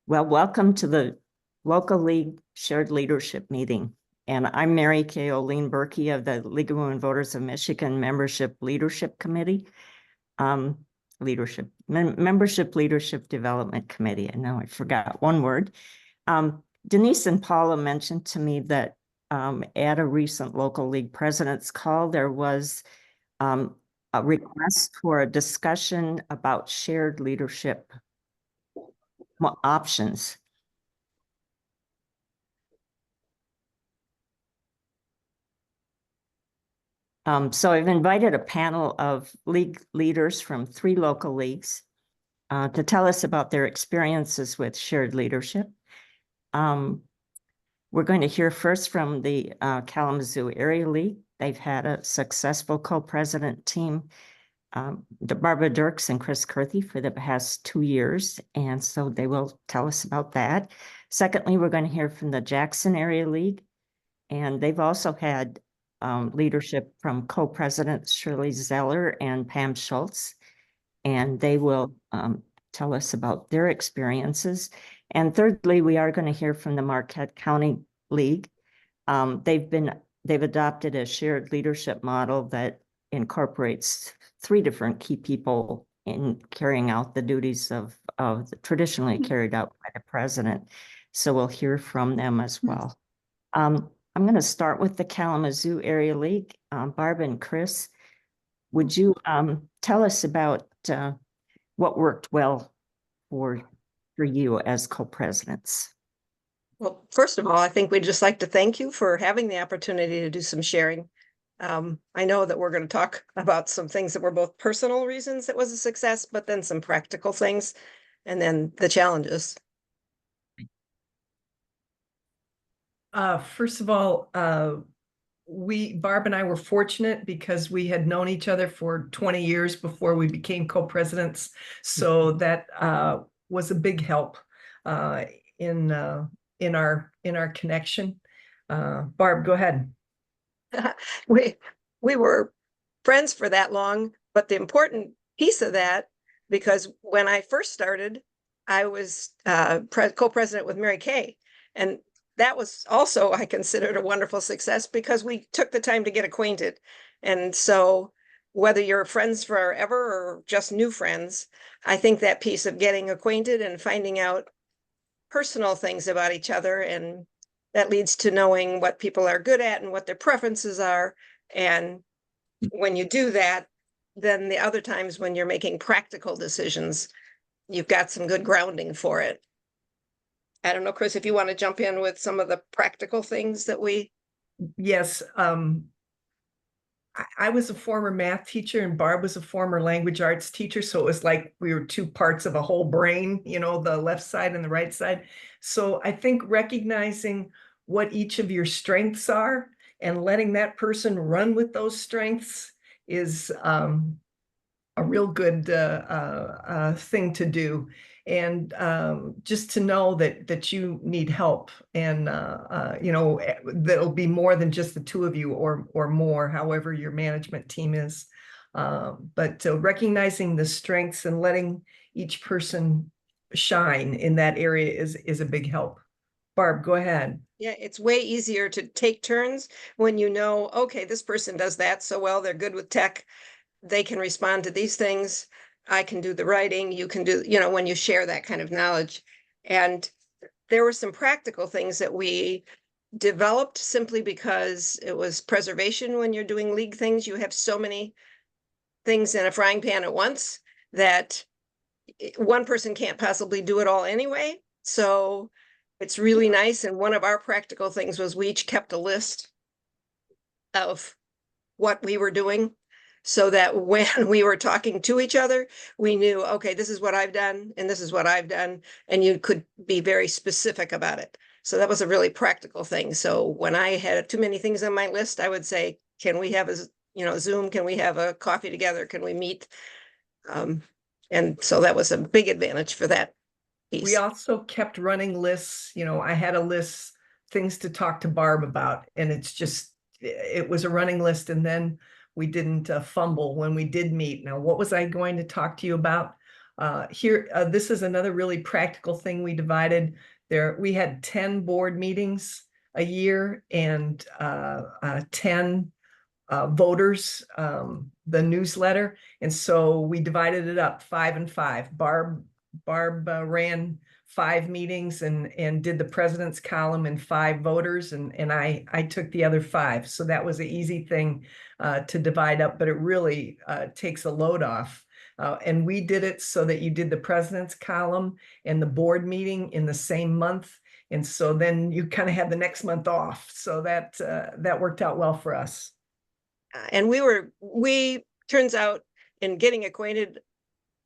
Well, welcome to the Local League Shared Leadership Meeting. And I'm Mary Kay Oline Berkey of the League of Women Voters of Michigan Membership Leadership Committee. Membership Leadership Development Committee. And now I forgot one word. Denise and Paula mentioned to me that at a recent local league president's call, there was a request for a discussion about shared leadership options. So I've invited a panel of league leaders from 3 local leagues to tell us about their experiences with shared leadership. We're going to hear first from the Kalamazoo Area League. They've had a successful co-president team, Barbara Dirks and Chris Kurthy, for the past 2 years, and so they will tell us about that. Secondly, we're going to hear from the Jackson Area League, and they've also had leadership from co-presidents Shirley Zeller and Pam Schultz, and they will tell us about their experiences. And thirdly, we are going to hear from the Marquette County League. They've adopted a shared leadership model that incorporates 3 different key people in carrying out the duties of traditionally carried out by the president. So we'll hear from them as well. I'm going to start with the Kalamazoo Area League. Barb and Chris, would you tell us about what worked well for you as co-presidents? Well, first of all, I think we'd just like to thank you for having the opportunity to do some sharing. I know that we're going to talk about some things that were both personal reasons it was a success, but then some practical things, and then the challenges. First of all, Barb and I were fortunate because we had known each other for 20 years before we became co-presidents. So that was a big help in our connection. Barb, go ahead. We were friends for that long, but the important piece of that, because when I first started, I was co-president with Mary Kay, and that was also, I considered, a wonderful success because we took the time to get acquainted. And so whether you're friends forever or just new friends, I think that piece of getting acquainted and finding out personal things about each other, and that leads to knowing what people are good at and what their preferences are. And when you do that, then the other times when you're making practical decisions, you've got some good grounding for it. I don't know, Chris, if you want to jump in with some of the practical things that we... Yes. I was a former math teacher and Barb was a former language arts teacher. So it was like we were 2 parts of a whole brain, you know, the left side and the right side. So I think recognizing what each of your strengths are and letting that person run with those strengths is a real good thing to do. And just to know that you need help, and you know, that'll be more than just the 2 of you or more, however your management team is. But recognizing the strengths and letting each person shine in that area is a big help. Barb, go ahead. Yeah, it's way easier to take turns when you know, okay, this person does that so well, they're good with tech, they can respond to these things. I can do the writing, you can do, you know, when you share that kind of knowledge. And there were some practical things that we developed simply because it was preservation. When you're doing league things, you have so many things in a frying pan at once that one person can't possibly do it all anyway. So it's really nice. And one of our practical things was we each kept a list of what we were doing, so that when we were talking to each other, we knew, okay, this is what I've done and this is what I've done, and you could be very specific about it. So that was a really practical thing. So when I had too many things on my list, I would say, can we have a, you know, Zoom? Can we have a coffee together? Can we meet? And so that was a big advantage for that piece. We also kept running lists. You know, I had a list, things to talk to Barb about, and it was a running list. And then we didn't fumble when we did meet. Now, what was I going to talk to you about? This is another really practical thing we divided there. We had 10 board meetings a year and 10 voters, the newsletter. And so we divided it up 5 and 5. Barb ran 5 meetings and did the president's column and 5 voters. And I took the other 5. So that was an easy thing to divide up, but it really takes a load off. And we did it so that you did the president's column and the board meeting in the same month. And so then you kind of had the next month off. So that worked out well for us. And we turns out in getting acquainted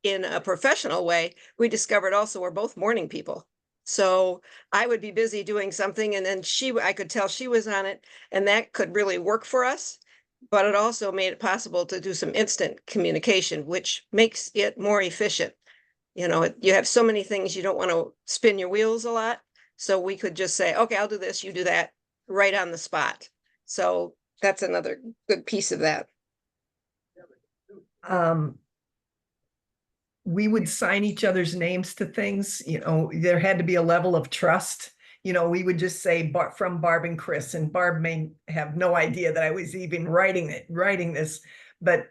in a professional way, we discovered also we're both morning people. So I would be busy doing something and then I could tell she was on it, and that could really work for us. But it also made it possible to do some instant communication, which makes it more efficient. You know, you have so many things, you don't want to spin your wheels a lot. So we could just say, okay, I'll do this, you do that, right on the spot. So that's another good piece of that. We would sign each other's names to things. You know, there had to be a level of trust. You know, we would just say from Barb and Chris, and Barb may have no idea that I was even writing this, but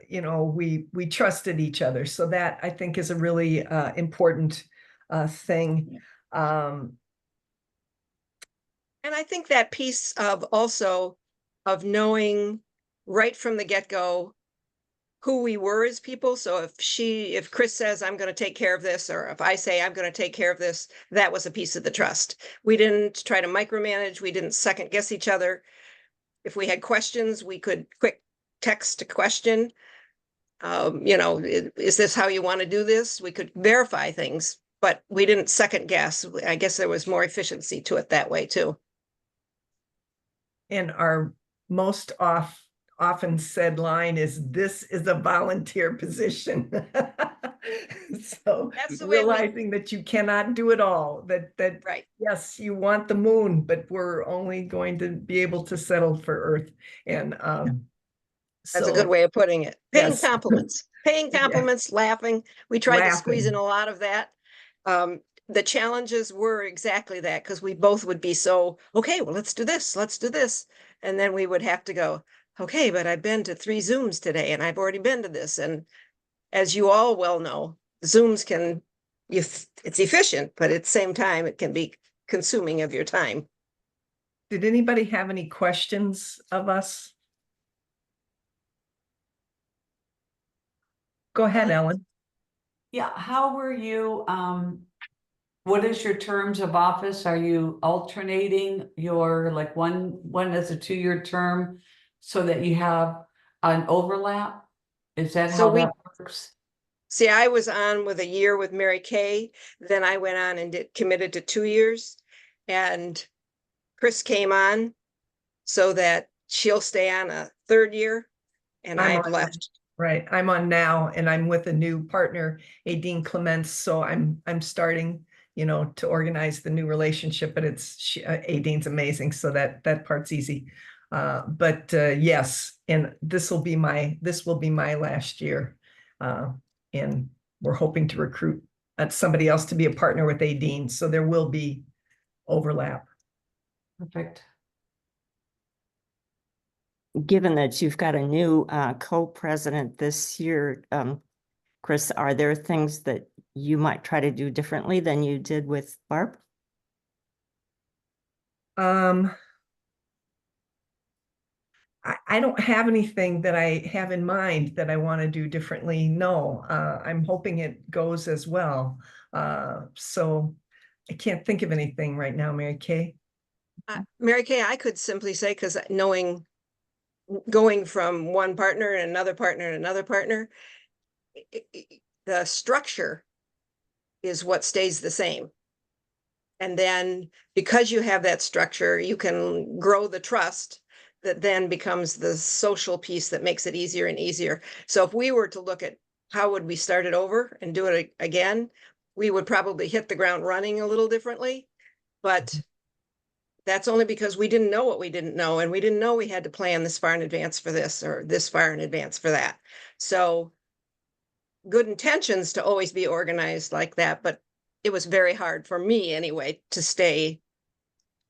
you know, we trusted each other. So that I think is a really important thing. And I think that piece of also of knowing right from the get-go who we were as people. So if Chris says, I'm going to take care of this, or if I say I'm going to take care of this, that was a piece of the trust. We didn't try to micromanage. We didn't second guess each other. If we had questions, we could quick text a question. You know, is this how you want to do this? We could verify things, but we didn't second guess. I guess there was more efficiency to it that way too. And our most often said line is, this is a volunteer position. So That's the way realizing that you cannot do it all, that right. Yes, you want the moon, but we're only going to be able to settle for Earth. And That's a good way of putting it. Paying yes. compliments, paying compliments, laughing. We tried to squeeze in a lot of that. The challenges were exactly that, because we both would be so, okay, well, let's do this. And then we would have to go, okay, but I've been to 3 Zooms today and I've already been to this. And as you all well know, Zooms it's efficient, but at the same time, it can be consuming of your time. Did anybody have any questions of us? Go ahead, Ellen. Yeah, how were you, what is your terms of office? Are you alternating your, like one is a 2-year term so that you have an overlap? Is that how that works? See, I was on with a year with Mary Kay, then I went on and committed to 2 years, and Chris came on so that she'll stay on a 3rd year, and I've left. Right, I'm on now, and I'm with a new partner, Aideen Clements. So I'm starting, you know, to organize the new relationship. But Aideen's amazing, so that part's easy. But yes, and this will be my last year, and we're hoping to recruit somebody else to be a partner with Aideen. So there will be overlap. Perfect. Given that you've got a new co-president this year, Chris, are there things that you might try to do differently than you did with Barb? I don't have anything that I have in mind that I want to do differently. No, I'm hoping it goes as well. So I can't think of anything right now, Mary Kay. Mary Kay, I could simply say, because going from one partner and another partner and another partner, the structure is what stays the same. And then because you have that structure, you can grow the trust that then becomes the social piece that makes it easier and easier. So if we were to look at how would we start it over and do it again, we would probably hit the ground running a little differently. But that's only because we didn't know what we didn't know. And we didn't know we had to plan this far in advance for this or this far in advance for that. So good intentions to always be organized like that, but it was very hard for me anyway to stay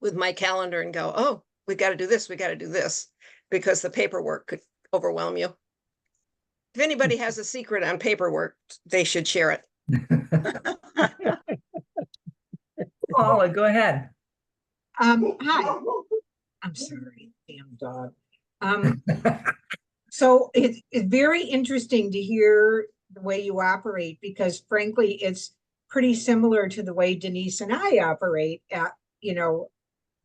with my calendar and go, oh, we got to do this, we got to do this, because the paperwork could overwhelm you. If anybody has a secret on paperwork, they should share it. Paula, go ahead. Hi. I'm sorry, damn dog. So it's very interesting to hear the way you operate, because frankly, it's pretty similar to the way Denise and I operate at,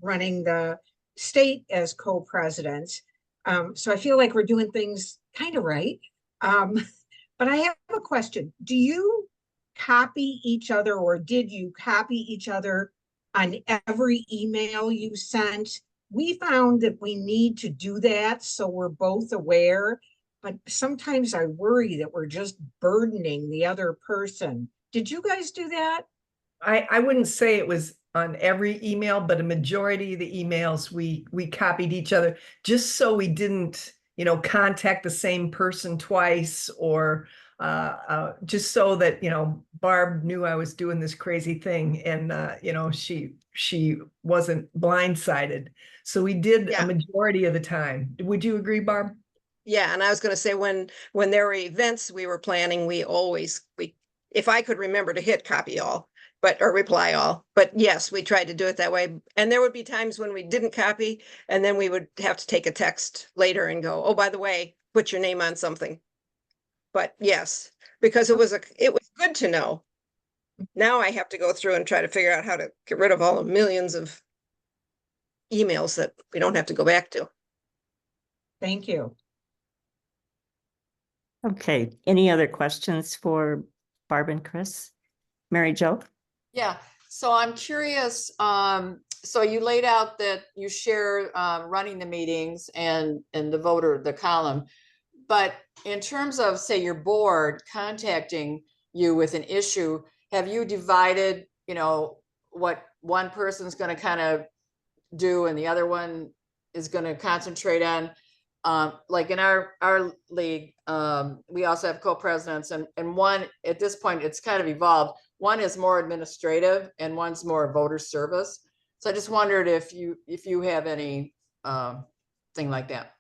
running the state as co-presidents. So I feel like we're doing things kind of right. But I have a question. Do you copy each other, or did you copy each other on every email you sent? We found that we need to do that so we're both aware, but sometimes I worry that we're just burdening the other person. Did you guys do that? I wouldn't say it was on every email, but a majority of the emails we copied each other just so we didn't, contact the same person twice, or just so that, Barb knew I was doing this crazy thing, and, she wasn't blindsided. So we did Yeah. a majority of the time. Would you agree, Barb? Yeah, and I was going to say, when there were events we were planning, we if I could remember to hit copy all, or reply all, but yes, we tried to do it that way. And there would be times when we didn't copy, and then we would have to take a text later and go, oh, by the way, put your name on something. But yes, because it was good to know. Now I have to go through and try to figure out how to get rid of all the millions of emails that we don't have to go back to. Thank you. Okay, any other questions for Barb and Chris? Mary Jo? Yeah, so I'm curious, so you laid out that you share running the meetings and the column, but in terms of, say, your board contacting you with an issue, have you divided, what one person's going to kind of do and the other one is going to concentrate on? Like in our league, we also have co-presidents, and one, at this point, it's kind of evolved. One is more administrative and one's more voter service. So I just wondered if you have any thing like that.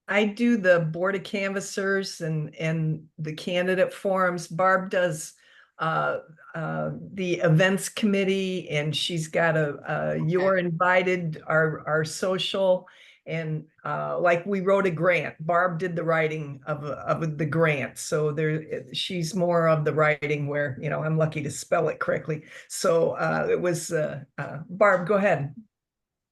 I do the board of canvassers and the candidate forums. Barb does the events committee, and she's got you're invited, our social, and like we wrote a grant. Barb did the writing of the grant, so she's more of the writing, where I'm lucky to spell it correctly. So it was Barb, go ahead.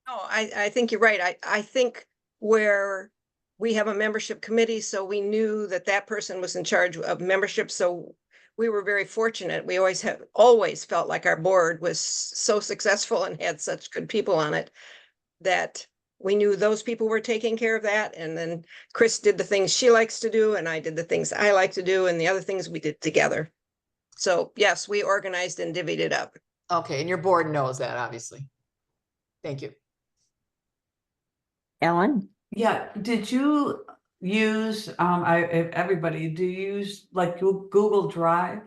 No, I think you're right. I think where we have a membership committee, so we knew that person was in charge of membership. So we were very fortunate. We always felt like our board was so successful and had such good people on it that we knew those people were taking care of that. And then Chris did the things she likes to do, and I did the things I like to do, and the other things we did together. So yes, we organized and divvied it up. Okay, and your board knows that, obviously. Thank you. Ellen? Yeah, did you use, everybody, do you use like Google Drive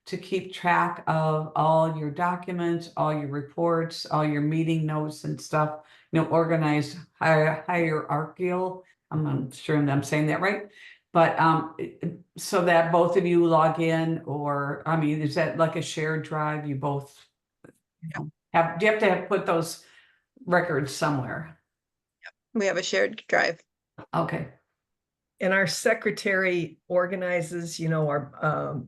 to keep track of all your documents, all your reports, all your meeting notes and stuff, organized hierarchical? I'm not sure I'm saying that right, but so that both of you log in, or, is that like a shared drive? You both do you have to put those records somewhere? We have a shared drive. Okay. And our secretary organizes, our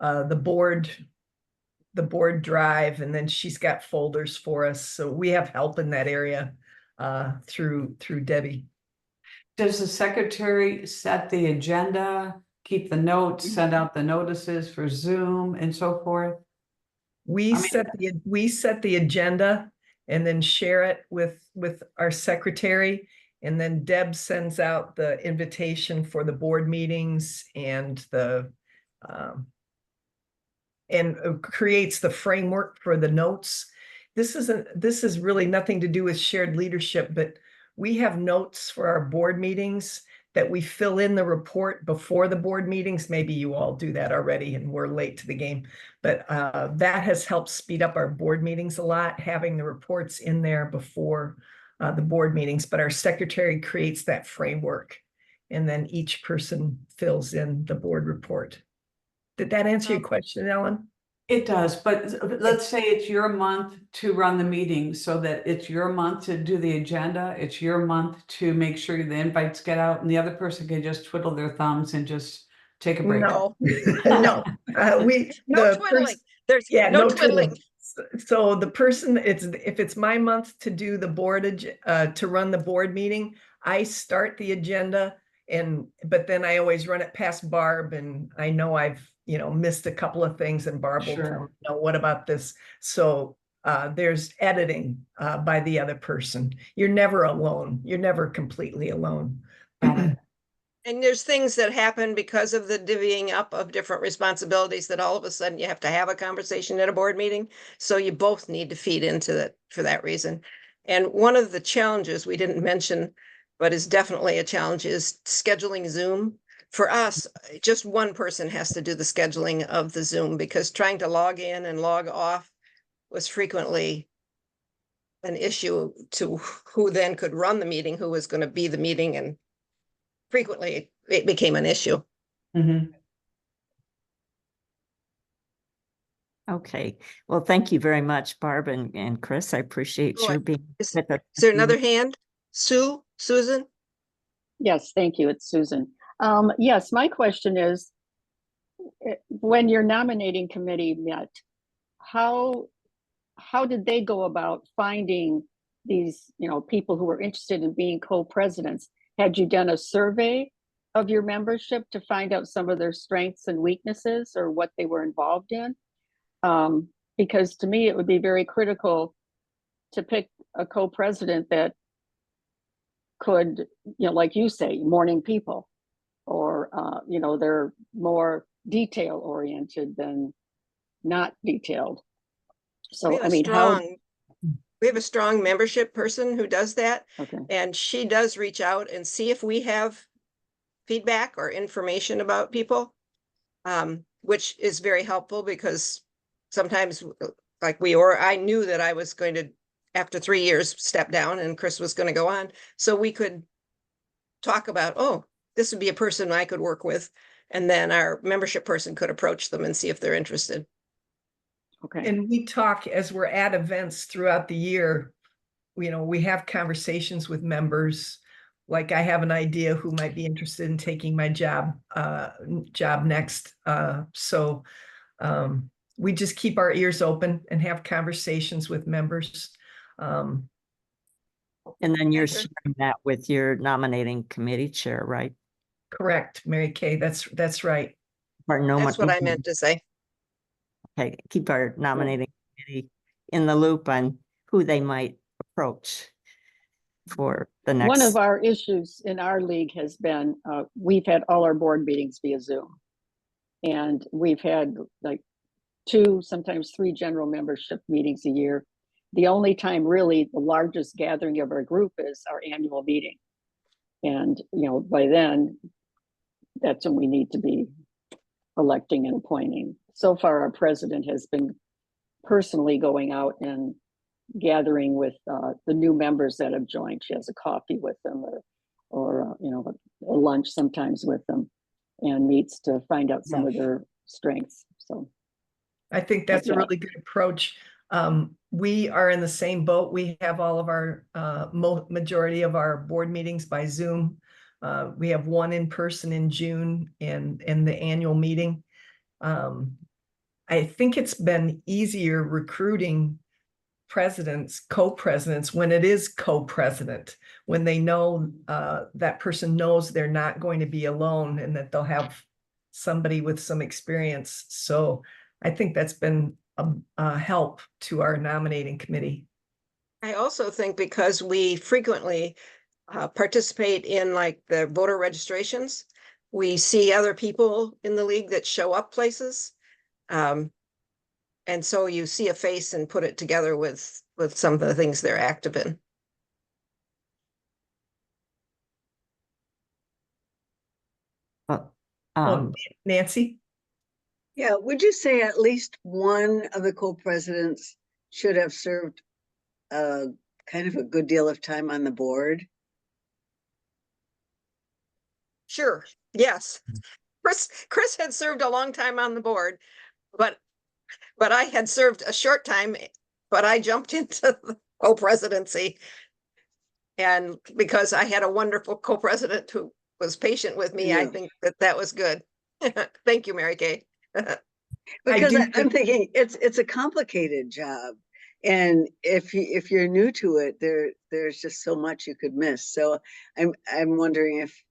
the board drive, and then she's got folders for us. So we have help in that area through Debbie. Does the secretary set the agenda, keep the notes, send out the notices for Zoom and so forth? We set the agenda and then share it with our secretary. And then Deb sends out the invitation for the board meetings and creates the framework for the notes. This is really nothing to do with shared leadership, but we have notes for our board meetings that we fill in the report before the board meetings. Maybe you all do that already and we're late to the game, but that has helped speed up our board meetings a lot, having the reports in there before the board meetings. But our secretary creates that framework, and then each person fills in the board report. Did that answer your question, Ellen? It does, but let's say it's your month to run the meeting, so that it's your month to do the agenda, it's your month to make sure the invites get out, and the other person can just twiddle their thumbs and just take a break. No, No, no the twiddling. pers- There's yeah, no no twiddling. twiddling. So the person, if it's my month to do the board, to run the board meeting, I start the agenda, but then I always run it past Barb, and I know I've, missed a couple of things, and Barb will tell me, no, what about this? So there's editing by the other person. You're never alone. You're never completely alone. And there's things that happen because of the divvying up of different responsibilities that all of a sudden you have to have a conversation at a board meeting. So you both need to feed into that for that reason. And one of the challenges we didn't mention, but is definitely a challenge, is scheduling Zoom. For us, just one person has to do the scheduling of the Zoom, because trying to log in and log off was frequently an issue to who then could run the meeting, who was going to be the meeting, and frequently it became an issue. Mhm. Okay, well, thank you very much, Barb and Chris. I appreciate Oh, your being Is with us. is there another hand? Susan? Yes, thank you. It's Susan. Yes, my question is, when your nominating committee met, how did they go about finding these, people who were interested in being co-presidents? Had you done a survey of your membership to find out some of their strengths and weaknesses, or what they were involved in? Because to me, it would be very critical to pick a co-president that could, like you say, morning people, or they're more detail oriented than not detailed. We So have I a mean, we have a strong membership person who does that, okay, and she does reach out and see if we have feedback or information about people, which is very helpful, because sometimes, like I knew that I was going to, after 3 years, step down, and Chris was going to go on, so we could talk about, oh, this would be a person I could work with, and then our membership person could approach them and see if they're interested. okay. And we talk as we're at events throughout the year. We have conversations with members. Like, I have an idea who might be interested in taking my job next. So we just keep our ears open and have conversations with members. And then you're Sure. sharing that with your nominating committee chair, right? Correct, Mary Kay. That's right. That's what I meant to say. Okay, keep our nominating committee in the loop on who they might approach for the next. One of our issues in our league has been, we've had all our board meetings via Zoom. And we've had like 2, sometimes 3 general membership meetings a year. The only time really the largest gathering of our group is our annual meeting. And, by then, that's when we need to be electing and appointing. So far, our president has been personally going out and gathering with the new members that have joined. She has a coffee with them, or a lunch sometimes with them, and meets to find out some of their strengths. So I think that's a Yeah. really good approach. We are in the same boat. We have all of our majority of our board meetings by Zoom. We have one in person in June, and the annual meeting. I think it's been easier recruiting co-presidents, when it is co-president, when they know that person knows they're not going to be alone, and that they'll have somebody with some experience. So I think that's been a help to our nominating committee. I also think because we frequently participate in like the voter registrations, we see other people in the league that show up places. And so you see a face and put it together with some of the things they're active in. But, Oh, Nancy? Yeah, would you say at least one of the co-presidents should have served kind of a good deal of time on the board? Sure, yes. Chris had served a long time on the board, but I had served a short time, but I jumped into the co-presidency. And because I had a wonderful co-president who was patient with me, I Yeah. think that was good. Thank you, Mary Kay. Because do I'm thinking it's a complicated job. And if you're new to it, there's just so much you could miss. So I'm wondering if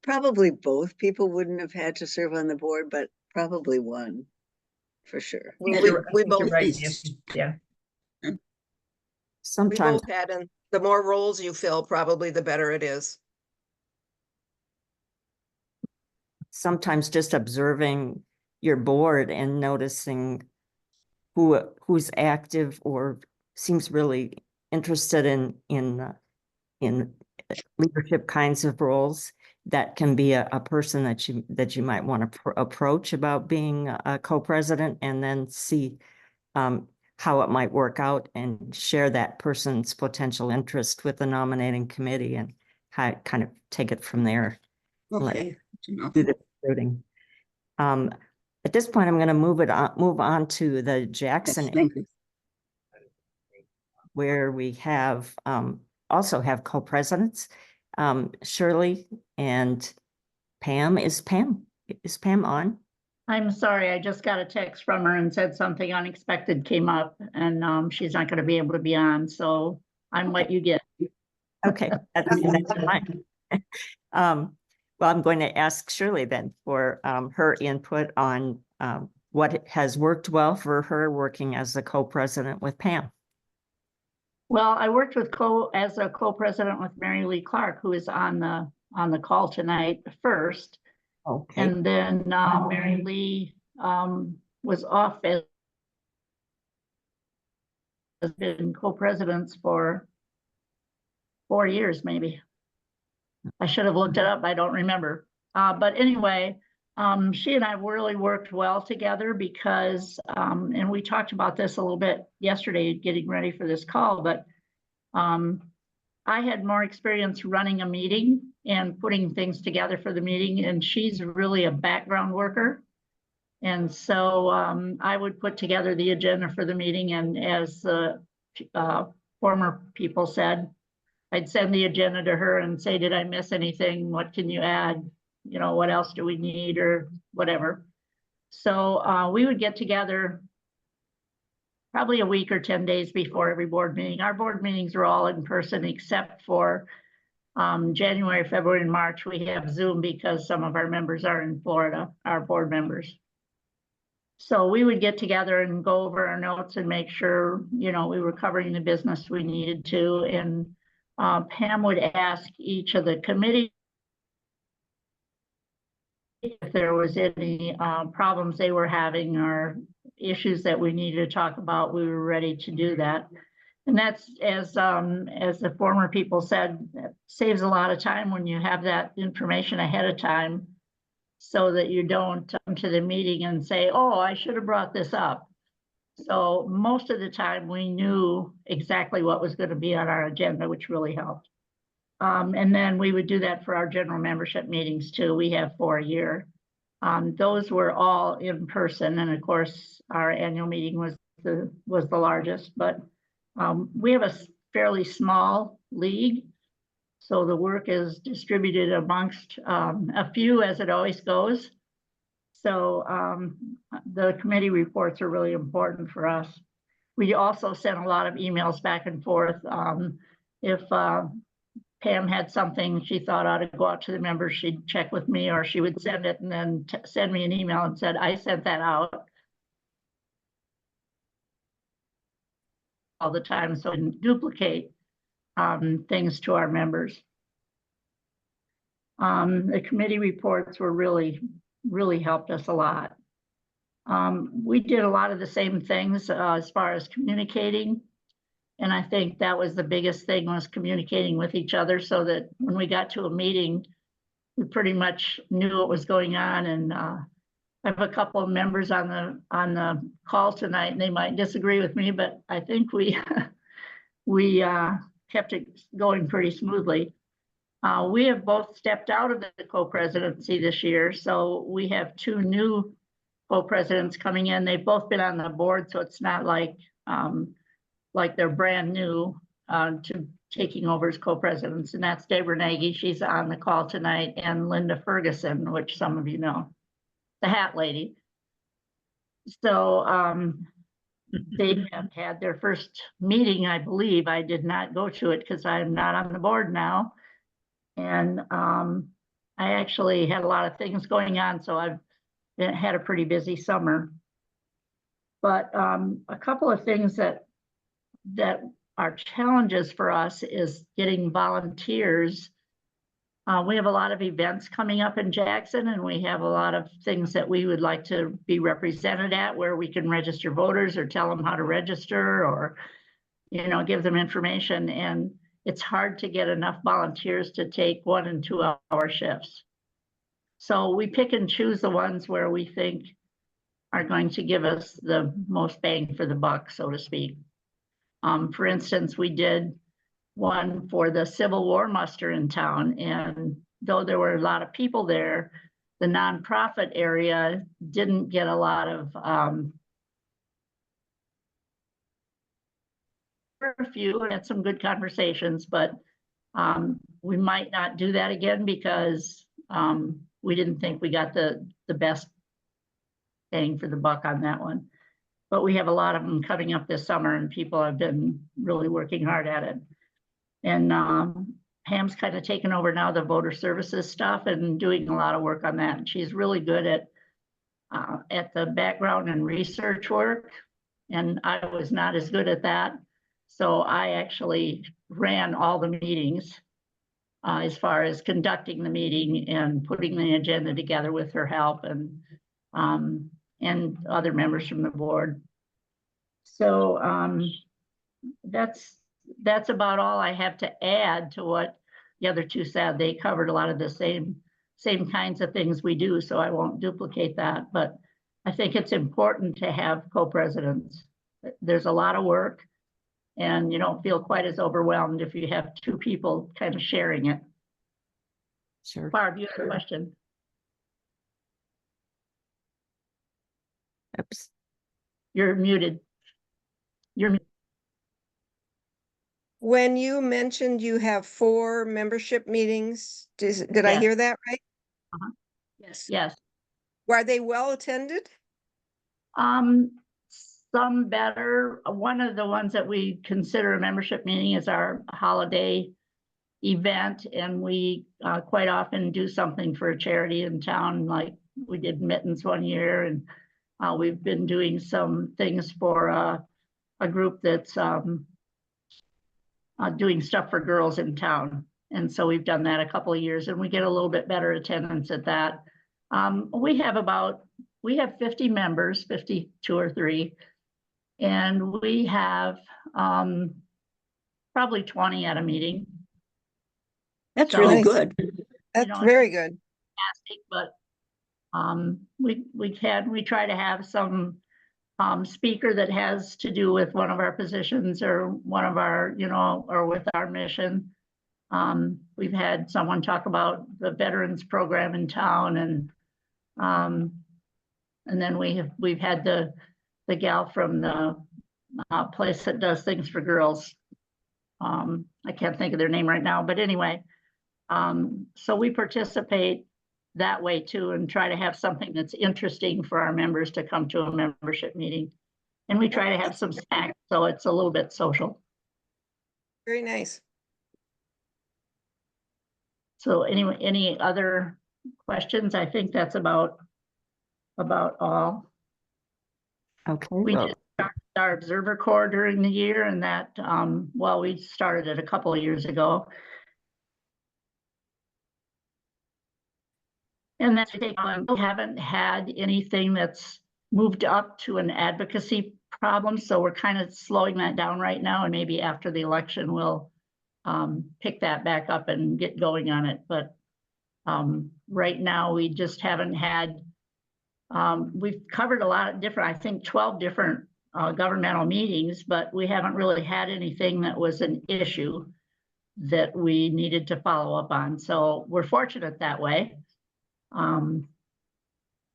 probably both people wouldn't have had to serve on the board, but probably one for sure. I think We you're both, right, Nancy. Yeah. we sometimes, both had, and the more roles you fill, probably the better it is. sometimes just observing your board and noticing who's active or seems really interested in leadership kinds of roles, that can be a person that you might want to approach about being a co-president, and then see how it might work out and share that person's potential interest with the nominating committee and kind of take it from there. Okay. Do the recruiting. At this point, I'm going to move on to the Jackson, where we have also have co-presidents, Shirley and Pam. Is Pam on? I'm sorry, I just got a text from her and said something unexpected came up and she's not gonna be able to be on, so I'm what you get. Okay, that's fine. Well, I'm going to ask Shirley then for her input on what has worked well for her working as a co-president with Pam. Well, I worked as a co-president with Mary Lee Clark, who is on the call tonight first. Okay. And then Mary Lee was off as has been co-presidents for 4 years, maybe. I should have looked it up. I don't remember. But anyway, she and I really worked well together because, and we talked about this a little bit yesterday, getting ready for this call, but I had more experience running a meeting and putting things together for the meeting, and she's really a background worker. And so I would put together the agenda for the meeting, and as the former people said, I'd send the agenda to her and say, did I miss anything? What can you add? You know, what else do we need or whatever? So we would get together probably a week or 10 days before every board meeting. Our board meetings are all in person except for January, February, and March. We have Zoom because some of our members are in Florida, our board members. So we would get together and go over our notes and make sure, you know, we were covering the business we needed to. And Pam would ask each of the committee if there was any problems they were having or issues that we needed to talk about. We were ready to do that. And that's, as the former people said, that saves a lot of time when you have that information ahead of time, so that you don't come to the meeting and say, oh, I should have brought this up. So most of the time we knew exactly what was going to be on our agenda, which really helped. And then we would do that for our general membership meetings too. We have 4 a year. Those were all in person, and of course our annual meeting was the largest, but we have a fairly small league, so the work is distributed amongst a few, as it always goes. So the committee reports are really important for us. We also sent a lot of emails back and forth. If Pam had something she thought ought to go out to the members, she'd check with me, or she would send it and then send me an email and said, I sent that out. All the time, so we didn't duplicate things to our members. The committee reports were really helped us a lot. We did a lot of the same things as far as communicating, and I think that was the biggest thing, was communicating with each other, so that when we got to a meeting, we pretty much knew what was going on, and I have a couple of members on the call tonight, and they might disagree with me, but I think we we kept it going pretty smoothly. We have both stepped out of the co-presidency this year, so we have two new co-presidents coming in. They've both been on the board, so it's not like they're brand new to taking over as co-presidents, and that's Deborah Nagy. She's on the call tonight, and Linda Ferguson, which some of you know, the hat lady. So they have had their first meeting, I believe. I did not go to it because I'm not on the board now. And I actually had a lot of things going on, so I've had a pretty busy summer. But a couple of things that are challenges for us is getting volunteers. We have a lot of events coming up in Jackson, and we have a lot of things that we would like to be represented at, where we can register voters or tell them how to register, or, you know, give them information. And it's hard to get enough volunteers to take 1 and 2 hour shifts. So we pick and choose the ones where we think are going to give us the most bang for the buck, so to speak. For instance, we did one for the Civil War muster in town, and though there were a lot of people there, the nonprofit area didn't get a lot of a few, and had some good conversations, but we might not do that again because we didn't think we got the best bang for the buck on that one. But we have a lot of them coming up this summer, and people have been really working hard at it. And Pam's kind of taken over now the voter services stuff and doing a lot of work on that. And she's really good at the background and research work, and I was not as good at that. So I actually ran all the meetings as far as conducting the meeting and putting the agenda together with her help, and other members from the board. So that's about all I have to add to what the other two said. They covered a lot of the same kinds of things we do, so I won't duplicate that. But I think it's important to have co-presidents. There's a lot of work, and you don't feel quite as overwhelmed if you have two people kind of sharing it. Sure. Barb, you have a question? Oops. You're muted. You're muted. When you mentioned you have 4 membership meetings, did I Yes. hear that right? Yes. Were they well attended? Some better. One of the ones that we consider a membership meeting is our holiday event, and we quite often do something for a charity in town, like we did mittens one year, and we've been doing some things for a group that's doing stuff for girls in town. And so we've done that a couple of years, and we get a little bit better attendance at that. We have 50 members, 52 or 3, and we have probably 20 at a meeting. That's So, really Nice. good. That's know, very good. fantastic, but we try to have some speaker that has to do with one of our positions or one of our, or with our mission. We've had someone talk about the veterans program in town, and then we've had the gal from the place that does things for girls. I can't think of their name right now, but anyway, so we participate that way too, and try to have something that's interesting for our members to come to a membership meeting. And we try to have some snacks, so it's a little bit social. Very nice. So anyway, any other questions? I think that's about all. Okay. We Well, just started our Observer Corps during the year, and that, well, we started it a couple of years ago. And that's we haven't had anything that's moved up to an advocacy problem, so we're kind of slowing that down right now, and maybe after the election we'll pick that back up and get going on it. But Right now, we just haven't had, we've covered a lot of different, I think 12 different governmental meetings, but we haven't really had anything that was an issue that we needed to follow up on. So we're fortunate that way.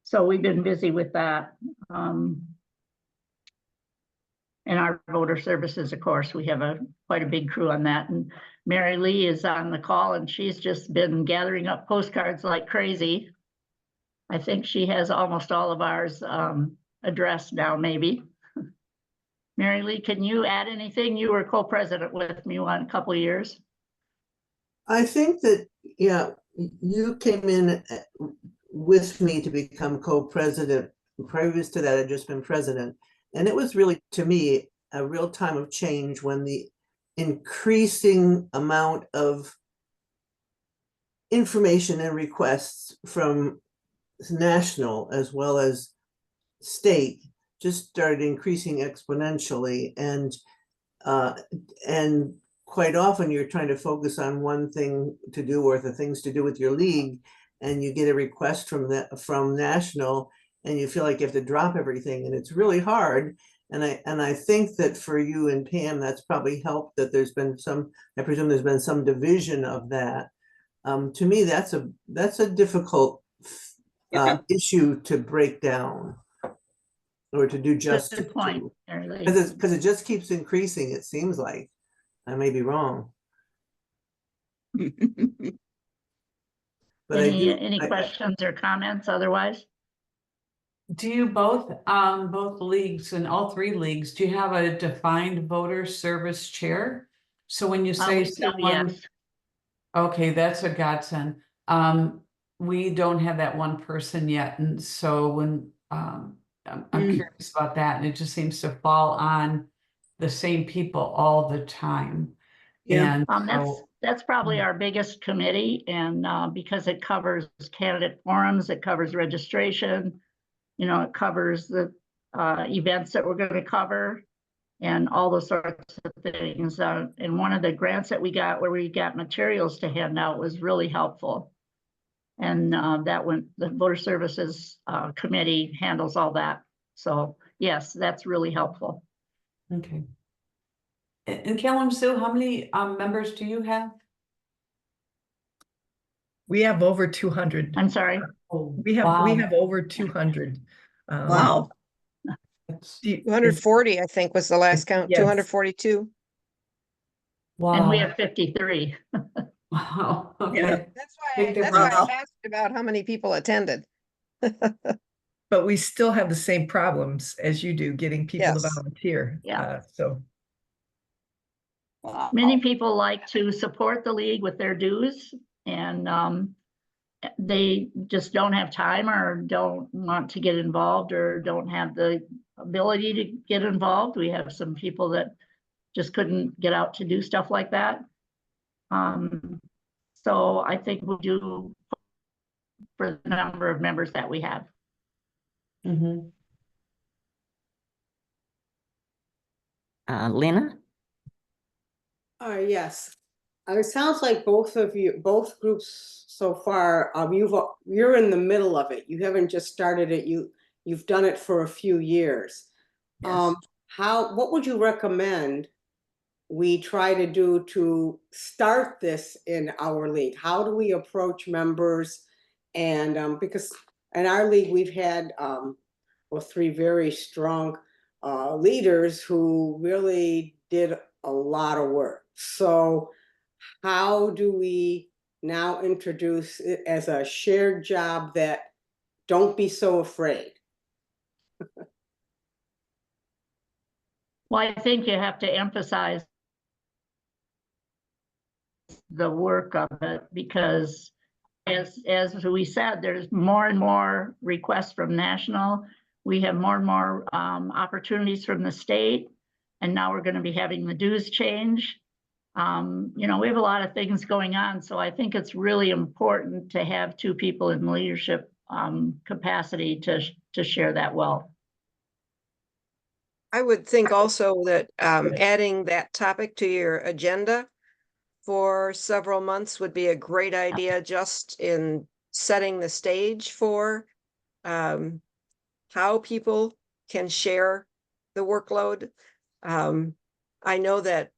So we've been busy with that. And our voter services, of course, we have quite a big crew on that. And Mary Lee is on the call, and she's just been gathering up postcards like crazy. I think she has almost all of ours addressed now, maybe. Mary Lee, can you add anything? You were co-president with me one couple of years. I think that, yeah, you came in with me to become co-president. Previous to that, I'd just been president. And it was really, to me, a real time of change when the increasing amount of information and requests from national as well as state just started increasing exponentially. And quite often you're trying to focus on one thing to do or the things to do with your league, and you get a request from national, and you feel like you have to drop everything, and it's really hard. And I think that for you and Pam, that's probably helped that there's been I presume there's been some division of that. To me, that's a difficult issue to break down or to do justice Good point, to. Mary Lee. Because it just keeps increasing, it seems like. I may be wrong. But Any questions or comments otherwise? Do you both leagues and all three leagues, do you have a defined voter service chair? So when you say someone, Yes. okay, that's a godsend. We don't have that one person yet. And so when, I'm curious about that, and it just seems to fall on the same people all the time. Yeah. And That's probably our biggest committee, and because it covers candidate forums, it covers registration, it covers the events that we're going to cover and all those sorts of things. And one of the grants that we got where we got materials to hand out was really helpful. And the voter services committee handles all that. So yes, that's really helpful. okay. In Kalamazoo, how many members do you have? We have over 200. I'm sorry. We have over 200. Wow. Do you- 240, I think, was the last count, Yes. 242. Wow. And we have 53. Wow. Okay. Yeah. That's why Big that's why difference. I asked about how many people attended. But we still have the same problems as you do, getting people to Yes. volunteer. Yeah. So Many people like to support the league with their dues, and they just don't have time or don't want to get involved or don't have the ability to get involved. We have some people that just couldn't get out to do stuff like that. So I think we'll do for the number of members that we have. Mm-hmm. Lena? Yes. It sounds like both groups so far, you're in the middle of it. You haven't just started it. You've done it for a few years. Yes. What would you recommend we try to do to start this in our league? How do we approach members? And because in our league, we've had three very strong leaders who really did a lot of work. So how do we now introduce it as a shared job that don't be so afraid? Well, I think you have to emphasize the work of it, because as we said, there's more and more requests from national. We have more and more opportunities from the state, and now we're going to be having the dues change. We have a lot of things going on, so I think it's really important to have two people in leadership capacity to share that well. I would think also that adding that topic to your agenda for several months would be a great idea, just in setting the stage for how people can share the workload. I know that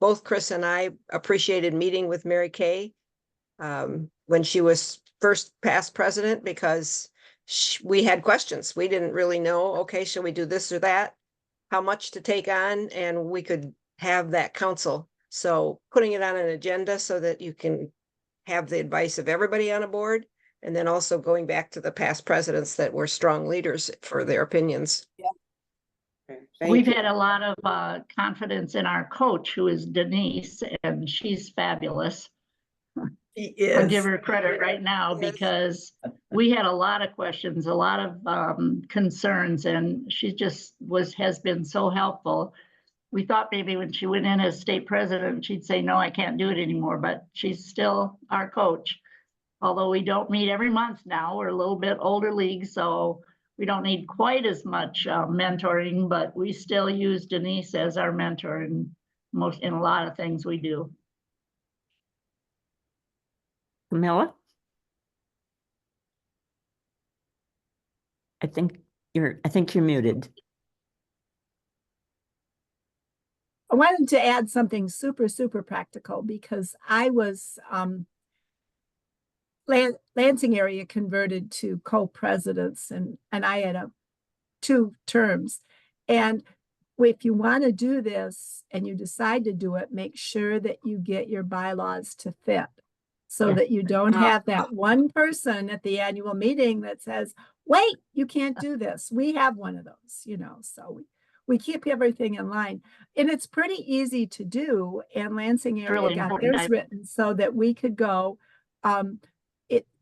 both Chris and I appreciated meeting with Mary Kay when she was first past president, because we had questions. We didn't really know, okay, should we do this or that? How much to take on, and we could have that counsel. So putting it on an agenda so that you can have the advice of everybody on a board, and then also going back to the past presidents that were strong leaders for their opinions. Okay, thank We've you. had a lot of confidence in our coach, who is Denise, and she's fabulous. He I'll give is. her credit right now, Yes. because we had a lot of questions, a lot of concerns, and she just has been so helpful. We thought maybe when she went in as state president, she'd say, no, I can't do it anymore, but she's still our coach. Although we don't meet every month now, we're a little bit older league, so we don't need quite as much mentoring, but we still use Denise as our mentor in a lot of things we do. Camilla? I think you're muted. I wanted to add something super, super practical, because I was Lansing area converted to co-presidents, and I had 2 terms. And if you want to do this and you decide to do it, make sure that you get your bylaws to fit, so that you don't have that one person at the annual meeting that says, wait, you can't do this. We have one of those, so we keep everything in line. And it's pretty easy to do. And Lansing area Really got important. theirs written so that we could go,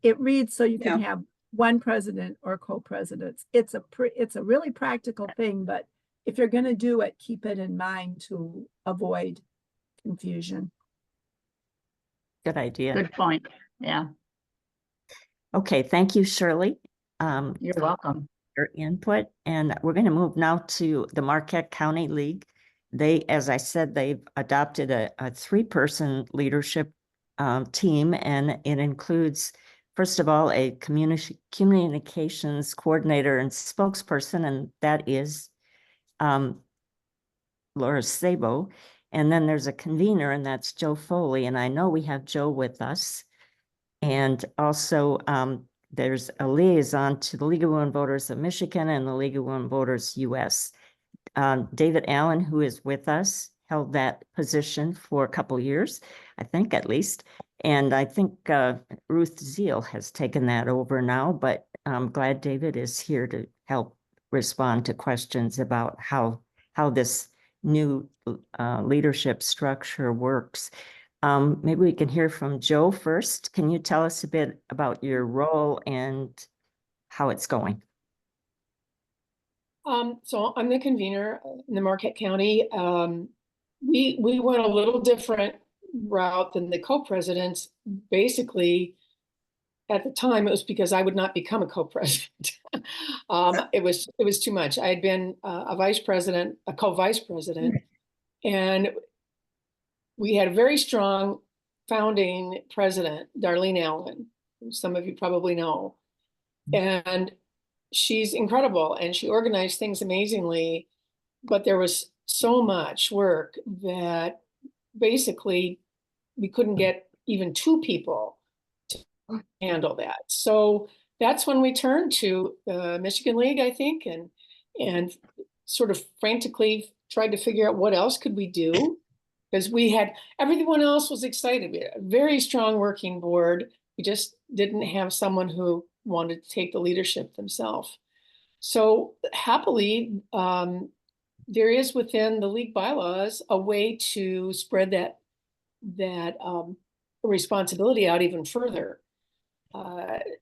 it reads so you can have one president or co-presidents. It's a really practical thing, but if you're going to do it, keep it in mind to avoid confusion. Good idea. Good point. Yeah, Okay, thank you, Shirley. you're welcome. Your input, and we're going to move now to the Marquette County League. As I said, they've adopted a 3-person leadership team, and it includes, first of all, a communications coordinator and spokesperson, and that is Laura Sabo. And then there's a convener, and that's Joe Foley. And I know we have Joe with us. And also there's a liaison to the League of Women Voters of Michigan and the League of Women Voters US. David Allen, who is with us, held that position for a couple of years, I think at least. And I think Ruth Zeal has taken that over now, but I'm glad David is here to help respond to questions about how this new leadership structure works. Maybe we can hear from Joe first. Can you tell us a bit about your role and how it's going? So I'm the convener in the Marquette County. We went a little different route than the co-presidents. Basically, at the time, it was because I would not become a co-president. It was too much. I had been a vice president, a co-vice president, and we had a very strong founding president, Darlene Allen, who some of you probably know. And she's incredible, and she organized things amazingly, but there was so much work that basically we couldn't get even 2 people to handle that. So that's when we turned to the Michigan League, I think, and sort of frantically tried to figure out what else could we do, because everyone else was excited. We had a very strong working board. We just didn't have someone who wanted to take the leadership themselves. So happily, there is within the league bylaws a way to spread that responsibility out even further.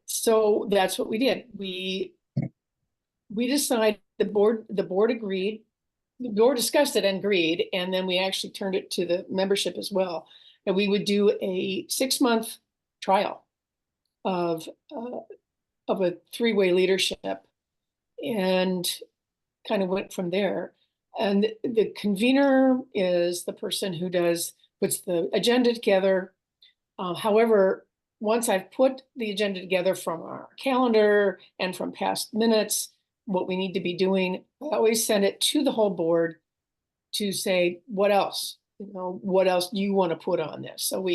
So that's what we did. We decided, the board agreed. The board discussed it and agreed, and then we actually turned it to the membership as well. And we would do a 6-month trial of a 3-way leadership, and kind of went from there. And the convener is the person who does puts the agenda together. However, once I've put the agenda together from our calendar and from past minutes, what we need to be doing, I always send it to the whole board to say, what else? You know, what else do you want to put on this? So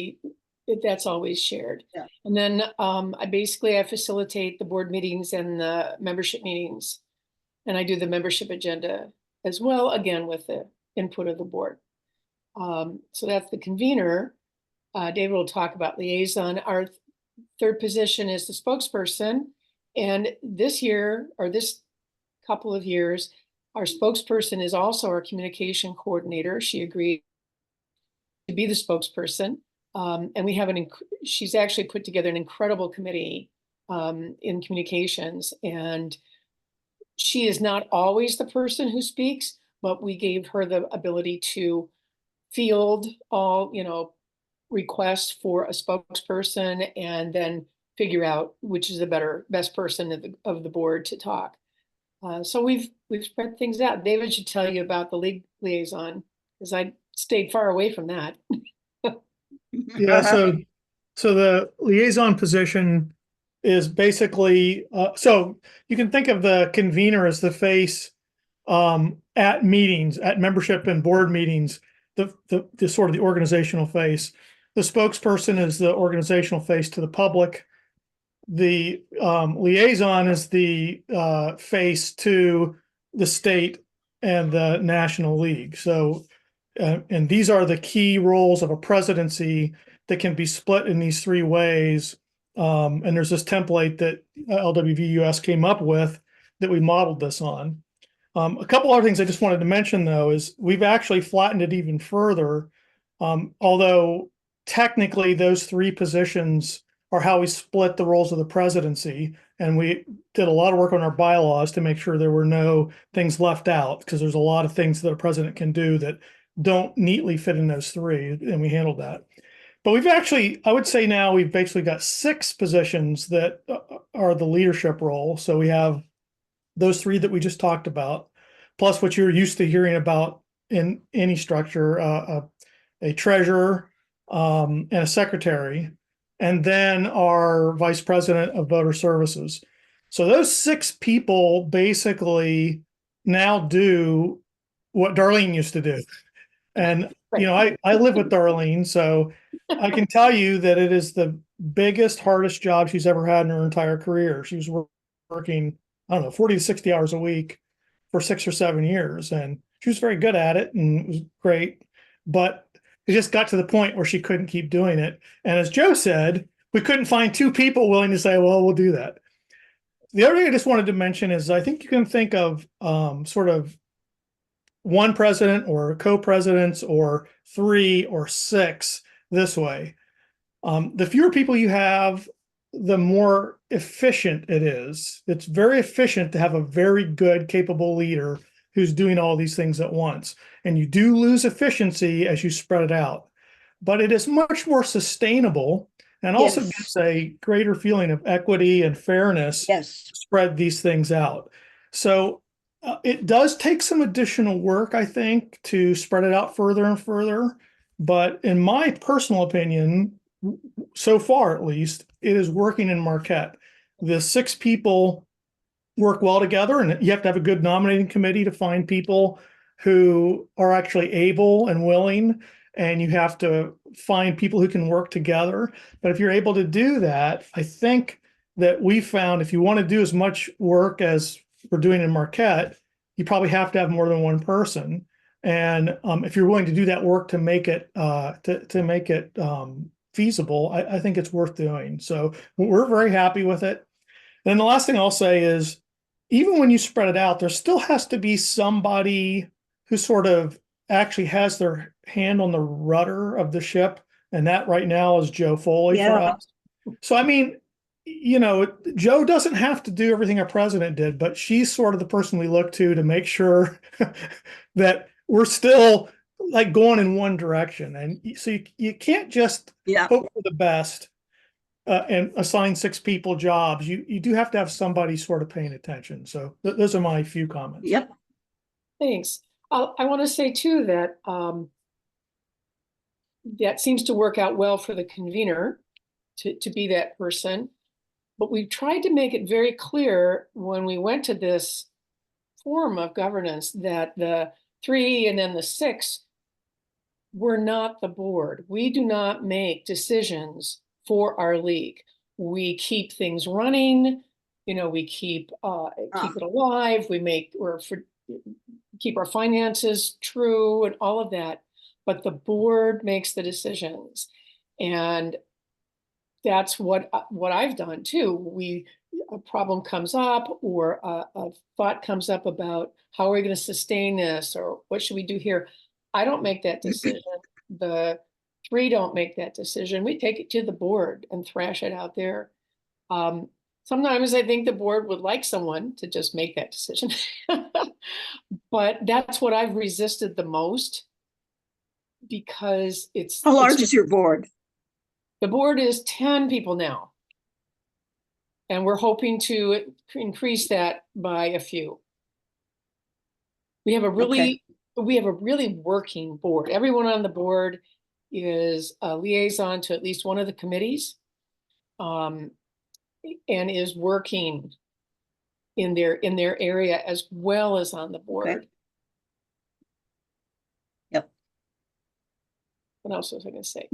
that's always shared. Yeah. And then I facilitate the board meetings and the membership meetings. And I do the membership agenda as well, again, with the input of the board. So that's the convener. David will talk about liaison. Our third position is the spokesperson. And this year, or this couple of years, our spokesperson is also our communication coordinator. She agreed to be the spokesperson. And we have she's actually put together an incredible committee in communications. And she is not always the person who speaks, but we gave her the ability to field all, requests for a spokesperson and then figure out which is the best person of the board to talk. So we've spread things out. David should tell you about the league liaison, because I stayed far away from that. Yeah, so the liaison position is basically, so you can think of the convener as the face at meetings, at membership and board meetings, the sort of the organizational face. The spokesperson is the organizational face to the public. The liaison is the face to the state and the National League. So, and these are the key roles of a presidency that can be split in these three ways. And there's this template that LWVUS came up with that we modeled this on. A couple other things I just wanted to mention, though, is we've actually flattened it even further, although technically those three positions are how we split the roles of the presidency. And we did a lot of work on our bylaws to make sure there were no things left out, because there's a lot of things that a president can do that don't neatly fit in those three, and we handled that. But we've actually, I would say now we've basically got 6 positions that are the leadership role. So we have those 3 that we just talked about, plus what you're used to hearing about in any structure, a treasurer and a secretary, and then our vice president of voter services. So those 6 people basically now do what Darlene used to do. And, I live with Darlene, so I can tell you that it is the biggest, hardest job she's ever had in her entire career. She was working, 40 to 60 hours a week for 6 or 7 years. And she was very good at it and it was great. But it just got to the point where she couldn't keep doing it. And as Joe said, we couldn't find 2 people willing to say, well, we'll do that. The other thing I just wanted to mention is I think you can think of sort of one president or co-presidents or 3 or 6 this way. The fewer people you have, the more efficient it is. It's very efficient to have a very good, capable leader who's doing all these things at once. And you do lose efficiency as you spread it out. But it is much more sustainable and also gives a greater feeling of equity and fairness to spread these things out. So it does take some additional work, I think, to spread it out further and further. But in my personal opinion, so far at least, it is working in Marquette. The 6 people work well together, and you have to have a good nominating committee to find people who are actually able and willing, and you have to find people who can work together. But if you're able to do that, I think that we found if you want to do as much work as we're doing in Marquette, you probably have to have more than one person. And if you're willing to do that work to make it feasible, I think it's worth doing. So we're very happy with it. And the last thing I'll say is, even when you spread it out, there still has to be somebody who sort of actually has their hand on the rudder of the ship. And that right now is Joe Foley for us. So, I mean, Joe doesn't have to do everything our president did, but she's sort of the person we look to make sure that we're still like going in one direction. And so you can't just hope for the best and assign 6 people jobs. You do have to have somebody sort of paying attention. So those are my few comments. Thanks. I want to say too that that seems to work out well for the convener to be that person. But we tried to make it very clear when we went to this form of governance that the 3 and then the 6 were not the board. We do not make decisions for our league. We keep things running, you know, we keep it alive, keep our finances true and all of that, but the board makes the decisions. And that's what I've done too. A problem comes up, or a thought comes up about how are we going to sustain this, or what should we do here? I don't make that decision. The 3 don't make that decision. We take it to the board and thrash it out there. Sometimes I think the board would like someone to just make that decision. But that's what I've resisted the most, because it's— How large is your board? The board is 10 people now. And we're hoping to increase that by a few. We have a really working board. Everyone on the board is a liaison to at least one of the committees, and is working in their area as well as on the board. Okay. Yep. What else was I going to say?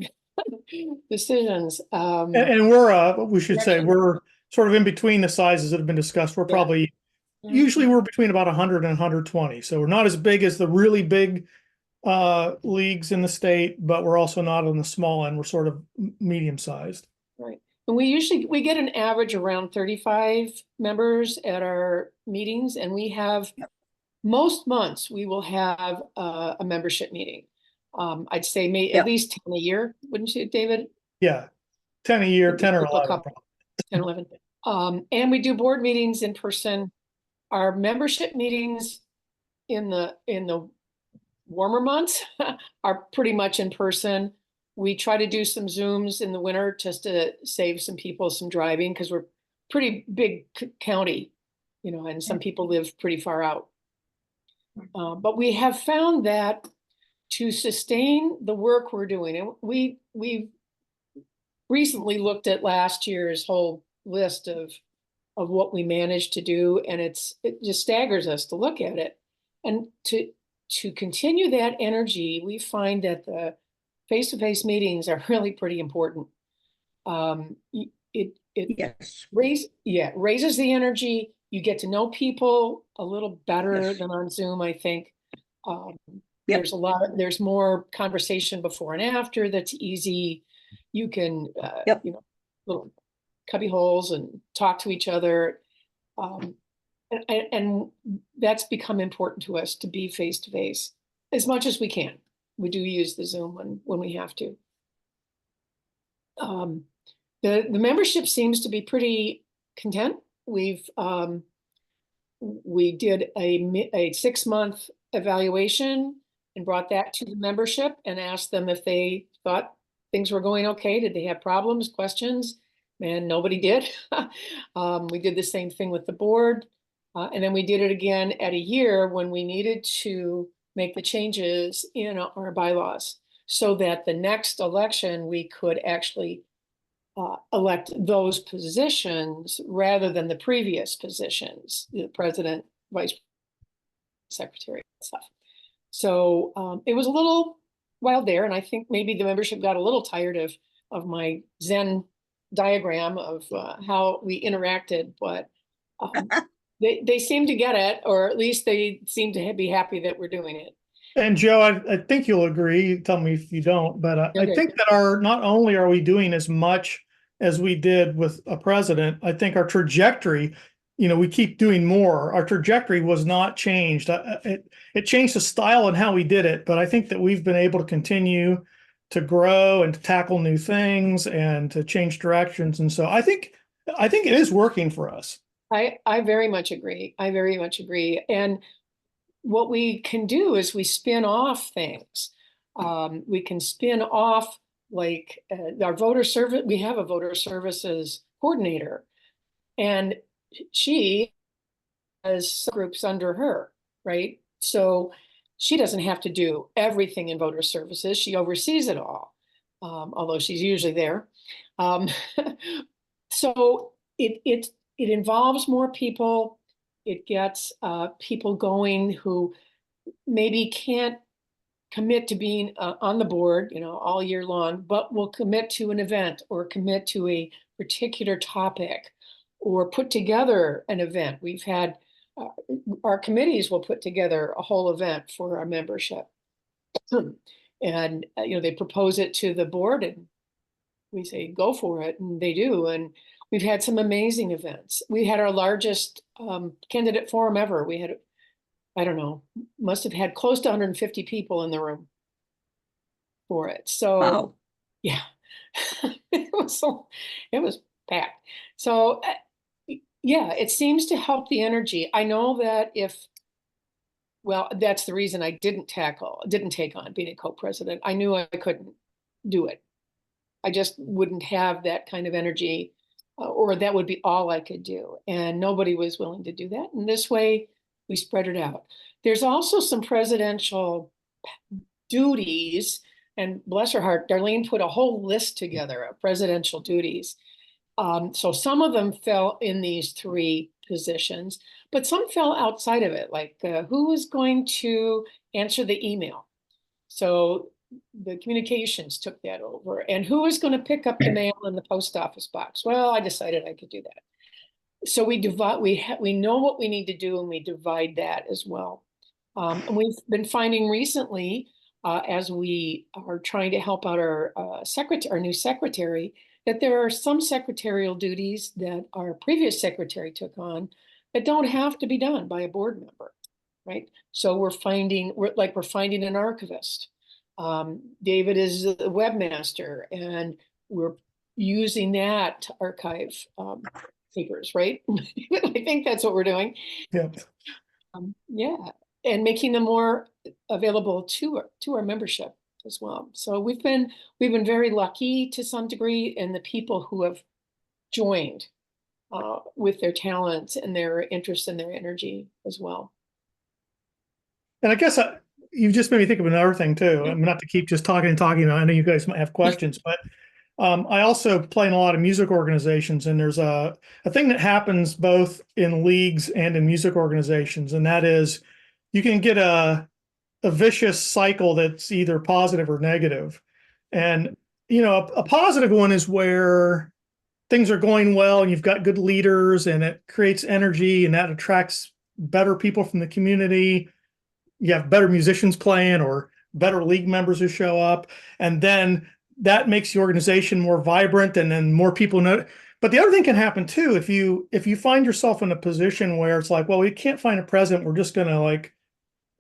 Decisions. And we're, we should say, we're sort of in between the sizes that have been discussed. We're probably, usually we're between about 100 and 120. So we're not as big as the really big leagues in the state, but we're also not on the small end. We're sort of medium sized. Right. And we get an average around 35 members at our meetings, and we have most months we will have a membership meeting. I'd say at least 10 a year, wouldn't you, David? Yeah, 10 a year, 10 or 11. 10, 11. And we do board meetings in person. Our membership meetings in the warmer months are pretty much in person. We try to do some Zooms in the winter just to save some people some driving, because we're pretty big county, you know, and some people live pretty far out. But we have found that to sustain the work we're doing, and we've recently looked at last year's whole list of what we managed to do, and it just staggers us to look at it. And to continue that energy, we find that the face-to-face meetings are really pretty important. It raises the energy. You get to know people a little better than on Zoom, I think. There's more conversation before and after that's easy. You can, you know, little cubby holes and talk to each other. And that's become important to us, to be face-to-face as much as we can. We do use the Zoom when we have to. The membership seems to be pretty content. We did a 6-month evaluation and brought that to the membership and asked them if they thought things were going okay. Did they have problems, questions? And nobody did. We did the same thing with the board. And then we did it again at a year when we needed to make the changes in our bylaws so that the next election we could actually elect those positions rather than the previous positions, the president, vice secretary, stuff. So it was a little wild there, and I think maybe the membership got a little tired of my Zen diagram of how we interacted, but they seem to get it, or at least they seem to be happy that we're doing it. And Joe, I think you'll agree, tell me if you don't, but I think that not only are we doing as much as we did with a president, I think our trajectory, you know, we keep doing more. Our trajectory was not changed. It changed the style and how we did it, but I think that we've been able to continue to grow and to tackle new things and to change directions. And so I think it is working for us. I very much agree. I very much agree. And what we can do is we spin off things. We can spin off, like our voter service. We have a voter services coordinator, and she has groups under her, right? So she doesn't have to do everything in voter services. She oversees it all. although she's usually there. So it involves more people. It gets people going who maybe can't commit to being on the board, you know, all year long, but will commit to an event or commit to a particular topic or put together an event. We've had our committees will put together a whole event for our membership. And, you know, they propose it to the board and we say, go for it. And they do. And we've had some amazing events. We had our largest candidate forum ever. We had, I don't know, must have had close to 150 people in the room for it. So, Wow. yeah, it was packed. So, yeah, it seems to help the energy. I know that well, that's the reason I didn't take on being a co-president. I knew I couldn't do it. I just wouldn't have that kind of energy, or that would be all I could do. And nobody was willing to do that. And this way, we spread it out. There's also some presidential duties, and bless her heart, Darlene put a whole list together of presidential duties. So some of them fell in these 3 positions, but some fell outside of it, like who was going to answer the email? So the communications took that over, and who was going to pick up the mail in the post office box? Well, I decided I could do that. So we divide, we know what we need to do, and we divide that as well. And we've been finding recently, as we are trying to help out our new secretary, that there are some secretarial duties that our previous secretary took on that don't have to be done by a board member, right? So we're finding an archivist. David is the webmaster, and we're using that to archive papers, right? I think that's what we're doing. Yeah. Yeah, and making them more available to our membership as well. So we've been very lucky to some degree, and the people who have joined with their talents and their interest and their energy as well. And I guess you just made me think of another thing too. I'm not to keep just talking. I know you guys might have questions, but I also play in a lot of music organizations, and there's a thing that happens both in leagues and in music organizations, and that is you can get a vicious cycle that's either positive or negative. And, you know, a positive one is where things are going well and you've got good leaders and it creates energy and that attracts better people from the community. You have better musicians playing or better league members who show up. And then that makes the organization more vibrant, and then more people know. But the other thing can happen too, if you find yourself in a position where it's like, well, we can't find a president, we're just going to like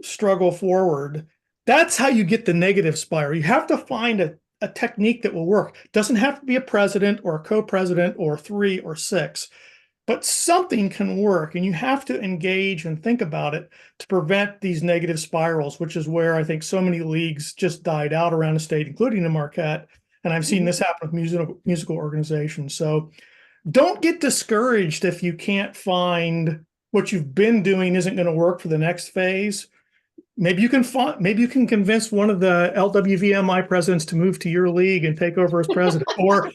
struggle forward. That's how you get the negative spiral. You have to find a technique that will work. It doesn't have to be a president or a co-president or 3 or 6, but something can work, and you have to engage and think about it to prevent these negative spirals, which is where I think so many leagues just died out around the state, including the Marquette. And I've seen this happen with musical organizations. So don't get discouraged if you can't find what you've been doing isn't going to work for the next phase. Maybe you can convince one of the LWVMI presidents to move to your league and take over as president, or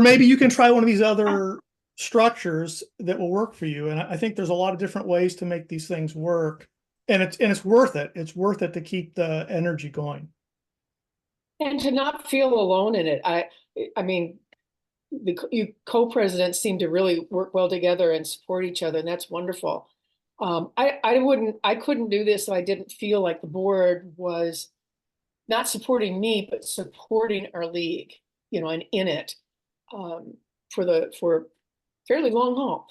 maybe you can try one of these other structures that will work for you. And I think there's a lot of different ways to make these things work, and it's worth it. It's worth it to keep the energy going, and to not feel alone in it. I mean, you co-presidents seem to really work well together and support each other, and that's wonderful. I couldn't do this if I didn't feel like the board was not supporting me, but supporting our league, you know, and in it for fairly long haul.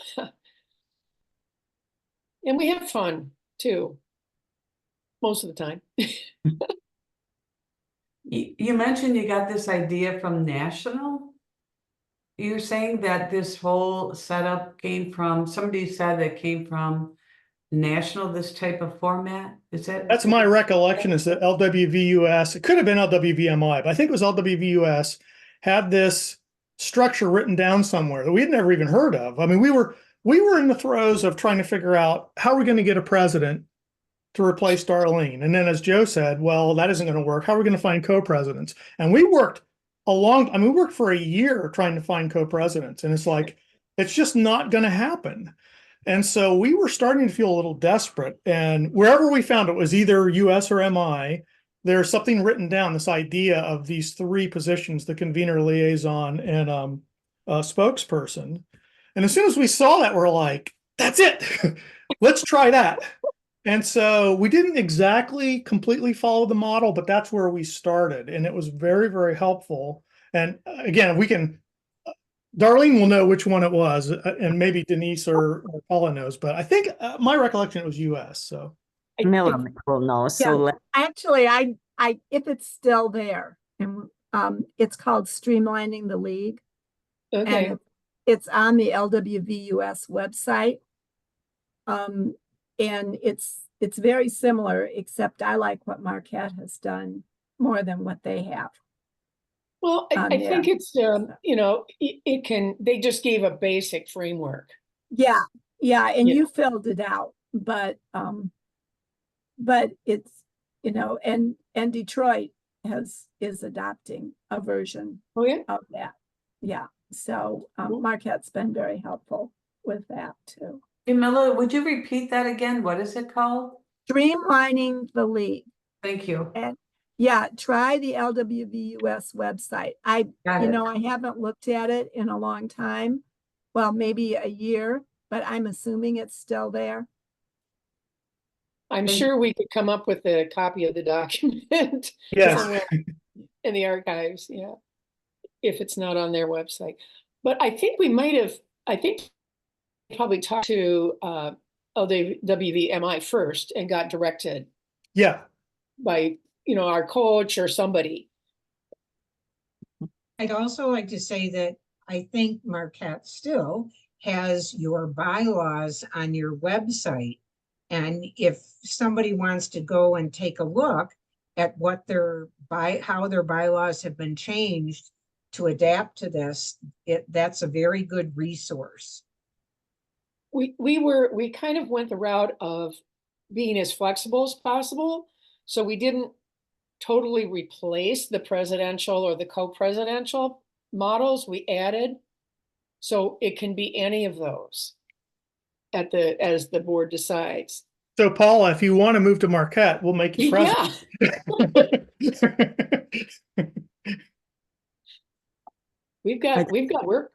And we have fun too, most of the time. You mentioned you got this idea from National. You're saying that this whole setup came from, somebody said that came from National, this type of format? Is that? That's my recollection, is that LWVUS, it could have been LWVMI, but I think it was LWVUS, had this structure written down somewhere that we'd never even heard of. I mean, we were in the throes of trying to figure out how we're going to get a president to replace Darlene. And then as Joe said, well, that isn't going to work. How are we going to find co-presidents? And we worked we worked for a year trying to find co-presidents, and it's like, it's just not going to happen. And so we were starting to feel a little desperate, and wherever we found it was either US or MI, there's something written down, this idea of these three positions, the convener, liaison, and spokesperson. And as soon as we saw that, we're like, that's it. Let's try that. And so we didn't exactly completely follow the model, but that's where we started. And it was very, very helpful. And again, we can, Darlene will know which one it was, and maybe Denise or Paula knows, but I think my recollection, it was US. So Miller will know. So Actually, I, if it's still there, and it's called Streamlining the League. Okay. And it's on the LWVUS website. And it's very similar, except I like what Marquette has done more than what they have. Well, I think it's, you know, it can, they just gave a basic framework. Yeah, and you filled it out, but it's, you know, and Detroit is adopting a version of that. Yeah, so Marquette's been very helpful with that too. Camilla, would you repeat that again? What is it called? Streamlining the League. Thank you. And yeah, try the LWVUS website. I haven't looked at it in a long time. Well, maybe a year, but I'm assuming it's still there. I'm sure we could come up with a copy of the document somewhere in the archives, if it's not on their website. But I think we might have, probably talked to LWVMI first and got directed. Yeah. By, you know, our coach or somebody. I'd also like to say that I think Marquette still has your bylaws on your website. And if somebody wants to go and take a look at what how their bylaws have been changed to adapt to this, that's a very good resource. We kind of went the route of being as flexible as possible. So we didn't totally replace the presidential or the co-presidential models. We added, so it can be any of those as the board decides. So Paula, if you want to move to Marquette, we'll make you president. Yeah. We've got work.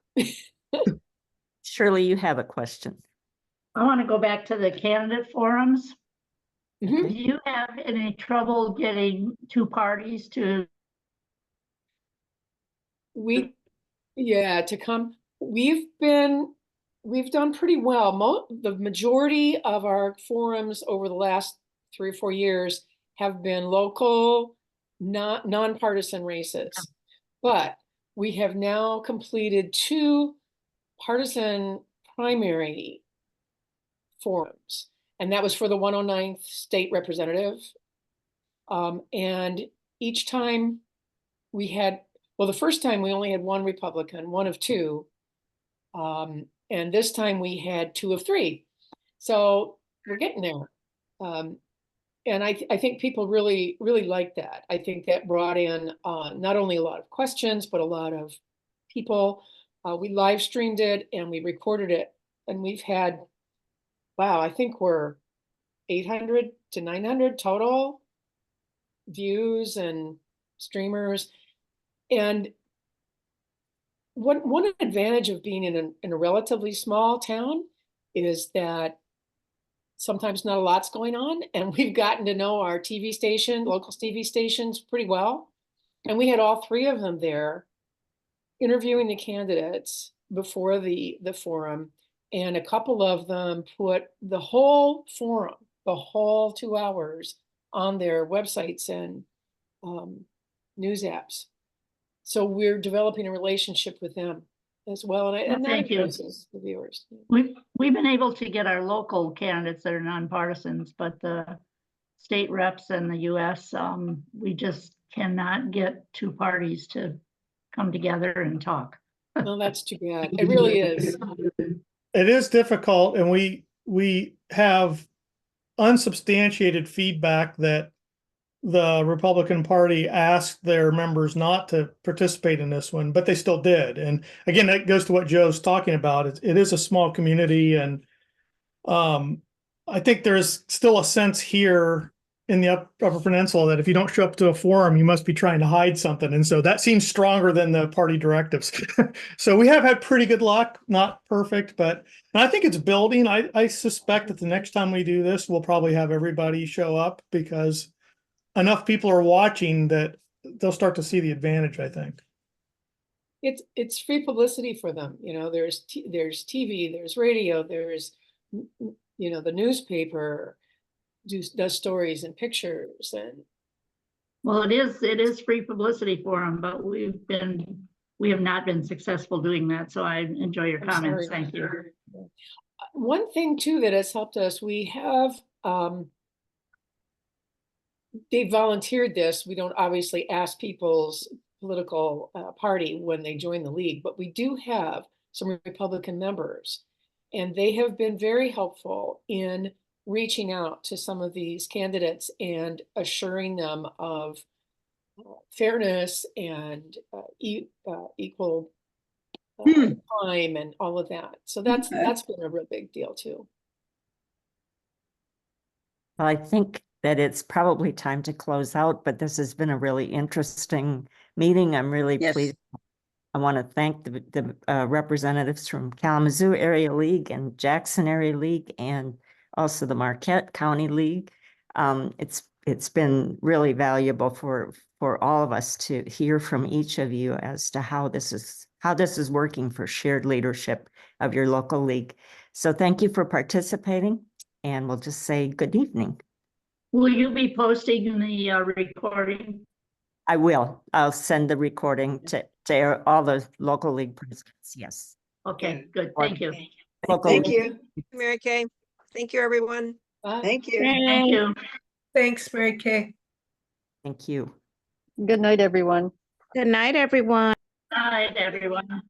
Shirley, you have a question. I want to go back to the candidate forums. Mm-hmm. Do you have any trouble getting two parties to? To come. We've done pretty well. The majority of our forums over the last 3 or 4 years have been local, nonpartisan races. But we have now completed 2 partisan primary forums. And that was for the 109th state representative. And each time we had, the first time we only had 1 Republican, 1 of 2. And this time we had 2 of 3. So we're getting there. And I think people really, really like that. I think that brought in not only a lot of questions, but a lot of people. We live streamed it and we recorded it. And we've had, I think we're 800 to 900 total views and streamers. And one advantage of being in a relatively small town is that sometimes not a lot's going on, and we've gotten to know our TV station, local TV stations pretty well. And we had all 3 of them there interviewing the candidates before the forum, and a couple of them put the whole forum, the whole 2 hours on their websites and news apps. So we're developing a relationship with them as well. And that impresses the viewers. We've been able to get our local candidates that are nonpartisans, but the state reps and the US, we just cannot get 2 parties to come together and talk. No, that's too bad. It really is. It is difficult, and we have unsubstantiated feedback that the Republican Party asked their members not to participate in this one, but they still did. And again, that goes to what Joe's talking about. It is a small community, and I think there's still a sense here in the Upper Peninsula that if you don't show up to a forum, you must be trying to hide something. And so that seems stronger than the party directives. So we have had pretty good luck, not perfect, but and I think it's building. I suspect that the next time we do this, we'll probably have everybody show up because enough people are watching that they'll start to see the advantage, I think. It's free publicity for them. You know, there's TV, there's radio, there's, you know, the newspaper does stories and pictures, and Well, it is free publicity for them, but we have not been successful doing that. So I enjoy your I'm comments. sorry. Thank you. One thing too that has helped us, we have they volunteered this. We don't obviously ask people's political party when they join the league, but we do have some Republican members, and they have been very helpful in reaching out to some of these candidates and assuring them of fairness and equal time and all of that. So that's been a real big deal too. Well, I think that it's probably time to close out, but this has been a really interesting meeting. I'm really Yes. pleased. I want to thank the representatives from Kalamazoo Area League and Jackson Area League and also the Marquette County League. It's been really valuable for all of us to hear from each of you as to how this is working for shared leadership of your local league. So thank you for participating, and we'll just say good evening. Will you be posting the recording? I will. I'll send the recording to all the local league presidents. Yes. Okay, good. Thank you. Local Thank league- you. Mary Kay. Thank you, everyone. Bye. Thank you. Thank you. Thanks, Mary Kay. Thank you. Good night, everyone. Good night, everyone. Night, everyone.